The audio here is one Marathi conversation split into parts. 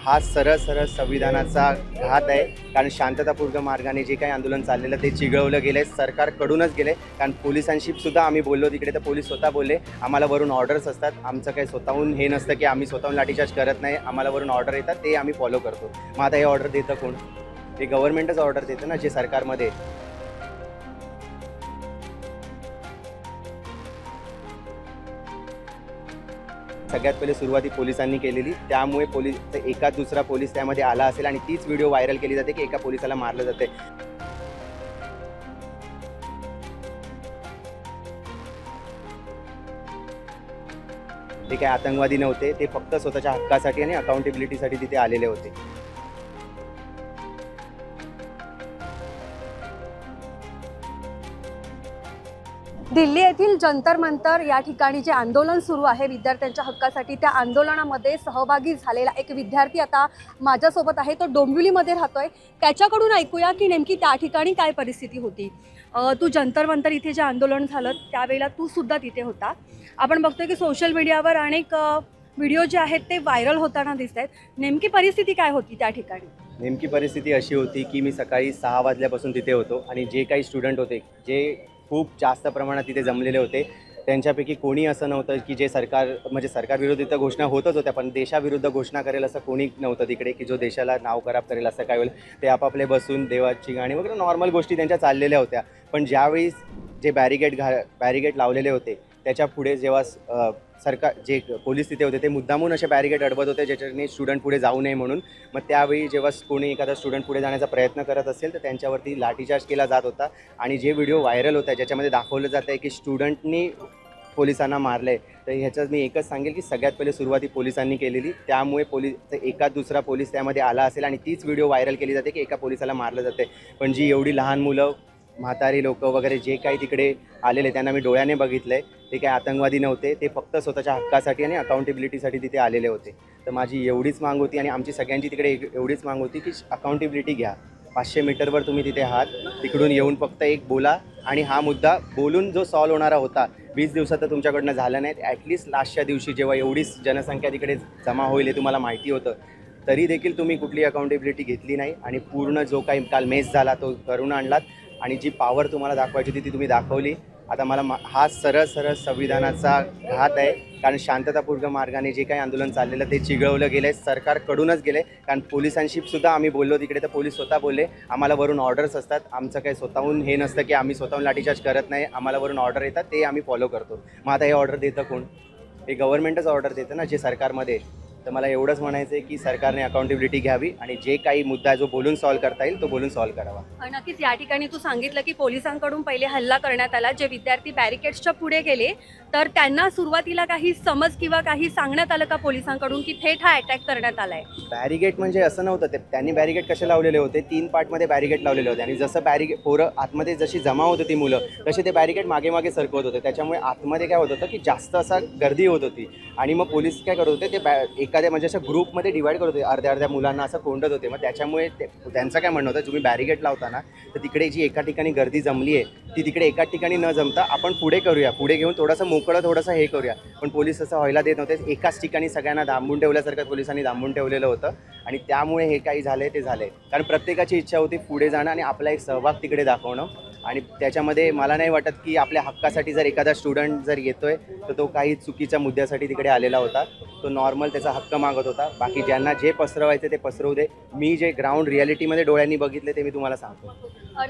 हा सरळ सरळ संविधानाचा घात आहे. कारण शांततापूर्ण मार्गाने जे काही आंदोलन चाललेलं ते चिघळवलं गेलं आहे, सरकारकडूनच गेलं आहे. कारण पोलिसांशी सुद्धा आम्ही बोललो तिकडे, तर पोलीस स्वतः बोलले आम्हाला वरून ऑर्डर्स असतात, आमचं काही स्वतःहून हे नसतं की आम्ही स्वतःहून लाठीचार्ज करत नाही, आम्हाला वरून ऑर्डर येतात ते आम्ही फॉलो करतो. मग आता हे ऑर्डर देतं कोण? ते गव्हर्नमेंटच ऑर्डर देतं ना, जे सरकारमध्ये. सगळ्यात पहिले सुरुवाती पोलिसांनी केलेली, त्यामुळे एका दुसरा पोलीस त्यामध्ये आला असेल आणि तीच व्हिडिओ व्हायरल केली जाते की एका पोलिसाला मारलं जाते. ते काही आतंकवादी नव्हते, ते फक्त स्वतःच्या हक्कासाठी आणि अकाउंटेबिलिटीसाठी तिथे आलेले होते. दिल्ली येथील जंतर मंतर या ठिकाणी जे आंदोलन सुरू आहे विद्यार्थ्यांच्या हक्कासाठी, त्या आंदोलनामध्ये सहभागी झालेला एक विद्यार्थी आता माझ्यासोबत आहे. तो डोंबिवलीमध्ये राहतोय. त्याच्याकडून ऐकूया की नेमकी त्या ठिकाणी काय परिस्थिती होती. तू जंतर मंतर इथे जे आंदोलन झालं त्यावेळेला तू सुद्धा तिथे होता. आपण बघतोय की सोशल मीडियावर अनेक व्हिडिओ जे आहेत ते व्हायरल होताना दिसत आहेत. नेमकी परिस्थिती काय होती त्या ठिकाणी? नेमकी परिस्थिती अशी होती की मी सकाळी 6 वाजल्यापासून तिथे होतो आणि जे काही स्टुडंट होते, जे खूप जास्त प्रमाणात तिथे जमलेले होते, त्यांच्यापैकी कोणी असं नव्हतं की जे सरकारविरोधी तर घोषणा होतच होत्या, पण देशाविरुद्ध घोषणा करेल असं कोणी नव्हतं तिकडे की जो देशाला नाव खराब करेल असं काय होईल. ते आपापले बसून देवाची गाणी वगैरे नॉर्मल गोष्टी त्यांच्या चाललेल्या होत्या. पण ज्यावेळी जे बॅरिगेड लावलेले होते त्याच्या पुढे जेव्हा जे पोलीस तिथे होते ते मुद्दामून असे बॅरिगेड अडवत होते ज्याच्याने स्टुडंट पुढे जाऊ नये म्हणून. मग त्यावेळी जेव्हा कोणी एखादा स्टुडंट पुढे जाण्याचा प्रयत्न करत असेल तर त्यांच्यावरती लाठीचार्ज केला जात होता. आणि जे व्हिडिओ व्हायरल होता ज्याच्यामध्ये दाखवलं जात आहे की स्टुडंटनी पोलिसांना मारलं आहे, तर ह्याच्यात मी एकच सांगेल की सगळ्यात पहिले सुरुवाती पोलिसांनी केलेली, त्यामुळे एका दुसरा पोलीस त्यामध्ये आला असेल आणि तीच व्हिडिओ व्हायरल केली जाते की एका पोलिसाला मारलं जाते. पण जी एवढी लहान मुलं, म्हातारी लोक वगैरे जे काही तिकडे आलेले त्यांना मी डोळ्याने बघितलं आहे. ते काही आतंकवादी नव्हते, ते फक्त स्वतःच्या हक्कासाठी आणि अकाउंटेबिलिटीसाठी तिथे आलेले होते. तर माझी एवढीच माग होती आणि आमची सगळ्यांची तिकडे एवढीच माग होती की अकाउंटेबिलिटी घ्या. 500 मीटरवर तुम्ही तिथे आहात, तिकडून येऊन फक्त एक बोला आणि हा मुद्दा बोलून जो सॉल्व होणारा होता 20 दिवसात तर तुमच्याकडनं झालं नाही. ॲटलिस्ट लास्टच्या दिवशी जेव्हा एवढीच जनसंख्या तिकडे जमा होईल हे तुम्हाला माहिती होतं, तरी देखील तुम्ही कुठली अकाउंटेबिलिटी घेतली नाही आणि पूर्ण जो काही काल मेस झाला तो करून आणलात आणि जी पॉवर तुम्हाला दाखवायची होती ती तुम्ही दाखवली. आता हा सरळ सरळ संविधानाचा घात आहे. कारण शांततापूर्ण मार्गाने जे काही आंदोलन चाललेलं ते चिघळवलं गेलं आहे, सरकारकडूनच गेलं आहे. कारण पोलिसांशी सुद्धा आम्ही बोललो तिकडे, तर पोलीस स्वतः बोलले आम्हाला वरून ऑर्डर्स असतात, आमचं काही स्वतःहून हे नसतं की आम्ही स्वतःहून लाठीचार्ज करत नाही, आम्हाला वरून ऑर्डर येतात ते आम्ही फॉलो करतो. मग आता हे ऑर्डर देतं कोण? हे गव्हर्नमेंटच ऑर्डर देतं ना, जे सरकारमध्ये. तर मला एवढंच म्हणायचं आहे की सरकारने अकाउंटेबिलिटी घ्यावी आणि जे काही मुद्दा जो बोलून सॉल्व्ह करता येईल तो बोलून सॉल्व्ह करावा. नक्कीच या ठिकाणी तू सांगितलं की पोलिसांकडून पहिले हल्ला करण्यात आला. जे विद्यार्थी बॅरिकेड्सच्या पुढे गेले तर त्यांना सुरुवातीला काही समज किंवा काही सांगण्यात आलं का पोलिसांकडून की थेट हा अटॅक करण्यात आलाय? बॅरिगेट म्हणजे असं नव्हतं. त्यांनी बॅरिगेट कसे लावलेले होते, 3 पार्टमध्ये बॅरिगेट लावलेले होते आणि जसं पोरं आतमध्ये जशी जमा होत होती मुलं, तसे ते बॅरिगेट मागे मागे सरकवत होते. त्याच्यामुळे आतमध्ये काय होत होतं की जास्त असा गर्दी होत होती आणि मग पोलीस काय करत होते, ते एखाद्या म्हणजे असं ग्रुपमध्ये डिवाईड करत होते, अर्ध्या मुलांना असं कोंडत होते. मग त्याच्यामुळे त्यांचं काय म्हणणं होतं, तुम्ही बॅरिगेट लावताना तर तिकडे जी एका ठिकाणी गर्दी जमली आहे ती तिकडे एका ठिकाणी न जमता आपण पुढे करूया, पुढे घेऊन थोडंसं हे करूया. पण पोलीस असं व्हायला देत नव्हते. एकाच ठिकाणी सगळ्यांना दांबून ठेवल्यासारखं पोलिसांनी दांबून ठेवलेलं होतं आणि त्यामुळे हे काही झालं ते झालं. कारण प्रत्येकाची इच्छा होती पुढे जाणं आणि आपला एक सहभाग तिकडे दाखवणं. आणि त्याच्यामध्ये मला नाही वाटत की आपल्या हक्कासाठी जर एखादा स्टुडंट जर येतोय तर तो काही चुकीच्या मुद्द्यासाठी तिकडे आलेला होता. तो नॉर्मल त्याचा हक्क मागत होता. बाकी ज्यांना जे पसरवायचे ते पसरवू दे. मी जे ग्राउंड रिॲलिटीमध्ये डोळ्यांनी बघितले ते मी तुम्हाला सांगतो.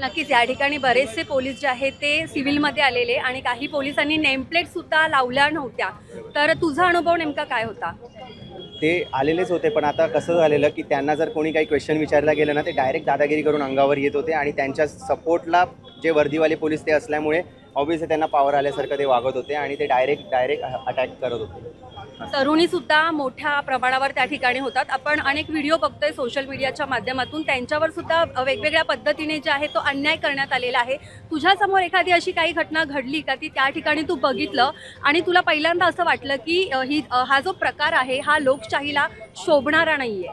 नक्कीच या ठिकाणी बरेचसे पोलीस जे आहेत ते सिव्हिलमध्ये आलेले आणि काही पोलिसांनी नेमप्लेट सुद्धा लावल्या नव्हत्या. तर तुझा अनुभव नेमका काय होता? ते आलेलेच होते, पण आता कसं झालेलं की त्यांना जर कोणी काही क्वेश्चन विचारला गेलं ना ते डायरेक्ट दादागिरी करून अंगावर येत होते आणि त्यांच्या सपोर्टला जे वर्दीवाले पोलीस ते असल्यामुळे ऑब्व्हियसली त्यांना पॉवर आल्यासारखं ते वागत होते आणि ते डायरेक्ट अटॅक करत होते. तरुणी सुद्धा मोठ्या प्रमाणावर त्या ठिकाणी होतात. आपण अनेक व्हिडिओ बघतोय सोशल मीडियाच्या माध्यमातून, त्यांच्यावर सुद्धा वेगवेगळ्या पद्धतीने जे आहे तो अन्याय करण्यात आलेला आहे. तुझ्यासमोर एखादी अशी काही घटना घडली का ती त्या ठिकाणी तू बघितलं आणि तुला पहिल्यांदा असं वाटलं की हा जो प्रकार आहे हा लोकशाहीला शोभणारा नाहीये?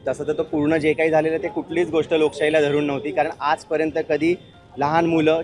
तसं तर पूर्ण जे काही झालेलं ते कुठलीच गोष्ट लोकशाहीला धरून नव्हती. कारण आजपर्यंत कधी लहान मुलं,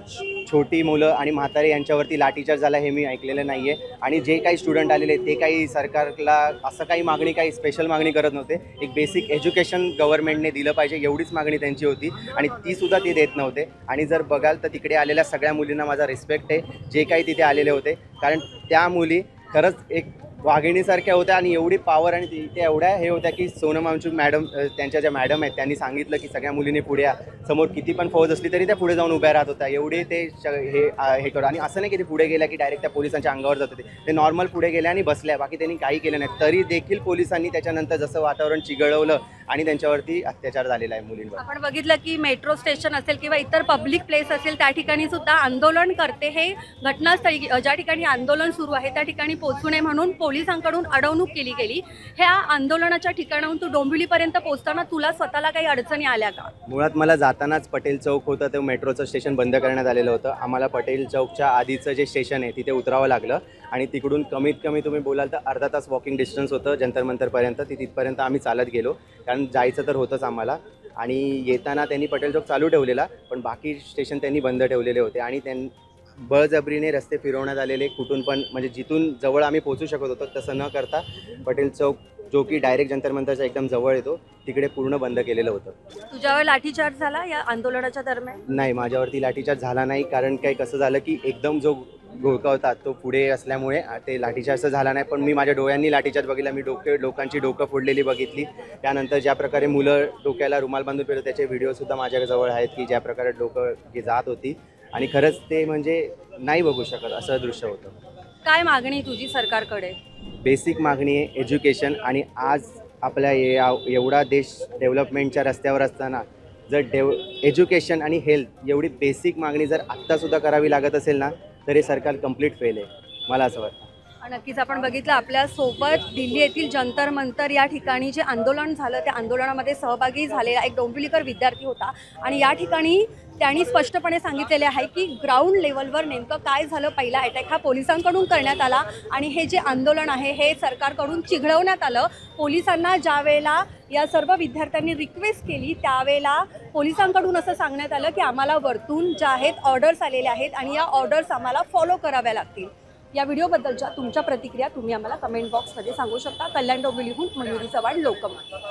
छोटी मुलं आणि म्हातारे यांच्यावरती लाठीचार्ज झाला हे मी ऐकलेलं नाही आहे. आणि जे काही स्टुडंट आलेले ते काही सरकारला असं काही मागणी, काही स्पेशल मागणी करत नव्हते. एक बेसिक एज्युकेशन गव्हर्नमेंटने दिलं पाहिजे एवढीच मागणी त्यांची होती आणि तीसुद्धा ते देत नव्हते. आणि जर बघाल तर तिकडे आलेल्या सगळ्या मुलींना माझा रिस्पेक्ट आहे, जे काही तिथे आलेले होते, कारण त्या मुली खरंच एक वाघिणीसारख्या होत्या आणि एवढी पॉवर आणि तिथे एवढ्या हे होत्या की सोनम वांगचूक मॅडम, त्यांच्या ज्या मॅडम आहेत त्यांनी सांगितलं की सगळ्या मुलींनी पुढे या, समोर किती पण फौज असली तरी त्या पुढे जाऊन उभ्या राहत होत्या. एवढे ते हे करू. आणि असं नाही की ते पुढे गेल्या की डायरेक्ट त्या पोलिसांच्या अंगावर जात होते, ते नॉर्मल पुढे गेल्या आणि बसल्या, बाकी त्यांनी काही केलं नाही. तरी देखील पोलिसांनी त्याच्यानंतर जसं वातावरण चिघळवलं आणि त्यांच्यावरती अत्याचार झालेला आहे मुलींवर. आपण बघितलं की मेट्रो स्टेशन असेल किंवा इतर पब्लिक प्लेस असेल त्या ठिकाणी सुद्धा आंदोलन करते हे घटनास्थळी ज्या ठिकाणी आंदोलन सुरू आहे त्या ठिकाणी पोहोचू नये म्हणून पोलिसांकडून अडवणूक केली गेली. ह्या आंदोलनाच्या ठिकाणाहून तू डोंबिवलीपर्यंत पोहोचताना तुला स्वतःला काही अडचणी आल्या का? मुळात मला जातानाच पटेल चौक होतं, ते मेट्रोचं स्टेशन बंद करण्यात आलेलं होतं. आम्हाला पटेल चौकच्या आधीचं जे स्टेशन आहे तिथे उतरावं लागलं आणि तिकडून कमीत कमी तुम्ही बोलाल तर अर्धा तास वॉकिंग डिस्टन्स होतं जंतर मंतरपर्यंत. तिथपर्यंत आम्ही चालत गेलो, कारण जायचं तर होतंच आम्हाला. आणि येताना त्यांनी पटेल चौक चालू ठेवलेला, पण बाकी स्टेशन त्यांनी बंद ठेवलेले होते. आणि बळजबरीने रस्ते फिरवण्यात आलेले कुठून पण, म्हणजे जिथून जवळ आम्ही पोहोचू शकत होतो तसं न करता पटेल चौक जो की डायरेक्ट जंतर मंतरच्या एकदम जवळ येतो तिकडे पूर्ण बंद केलेलं होतं. तुझ्यावर लाठीचार्ज झाला या आंदोलनाच्या दरम्यान? नाही, माझ्यावरती लाठीचार्ज झाला नाही, कारण काही कसं झालं की एकदम जो घोळका होता तो पुढे असल्यामुळे ते लाठीचार्ज झाला नाही. पण मी माझ्या डोळ्यांनी लाठीचार्ज बघितला, मी लोकांची डोकं फोडलेली बघितली. त्यानंतर ज्या प्रकारे मुलं डोक्याला रुमाल बांधून फिरत त्याचे व्हिडिओसुद्धा माझ्याजवळ आहेत की ज्या प्रकारे डोकं जात होती. आणि खरंच ते म्हणजे नाही बघू शकत असं दृश्य होतं. काय मागणी तुझी सरकारकडे? बेसिक मागणी आहे एज्युकेशन. आणि आज आपल्या एवढा देश डेव्हलपमेंटच्या रस्त्यावर असताना जर एज्युकेशन आणि हेल्थ एवढी बेसिक मागणी जर आत्तासुद्धा करावी लागत असेल ना, तर हे सरकार कंप्लीट फेल आहे, मला असं वाटतं. नक्कीच आपण बघितलं आपल्यासोबत दिल्ली येथील जंतर मंतर या ठिकाणी जे आंदोलन झालं त्या आंदोलनामध्ये सहभागी झालेला एक डोंबिवलीकर विद्यार्थी होता. आणि या ठिकाणी त्यांनी स्पष्टपणे सांगितलेले आहे की ग्राउंड लेवलवर नेमकं काय झालं. पहिला अटॅक हा पोलिसांकडून करण्यात आला आणि हे जे आंदोलन आहे हे सरकारकडून चिघळवण्यात आलं. पोलिसांना ज्या वेळेला या सर्व विद्यार्थ्यांनी रिक्वेस्ट केली त्यावेळेला पोलिसांकडून असं सांगण्यात आलं की आम्हाला वरतून ज्या आहेत ऑर्डर्स आलेल्या आहेत आणि या ऑर्डर्स आम्हाला फॉलो कराव्या लागतील. या व्हिडिओबद्दलच्या तुमच्या प्रतिक्रिया तुम्ही आम्हाला कमेंट बॉक्समध्ये सांगू शकता. कल्याण डोंबिवलीहून मयुरी चव्हाण, लोकमत.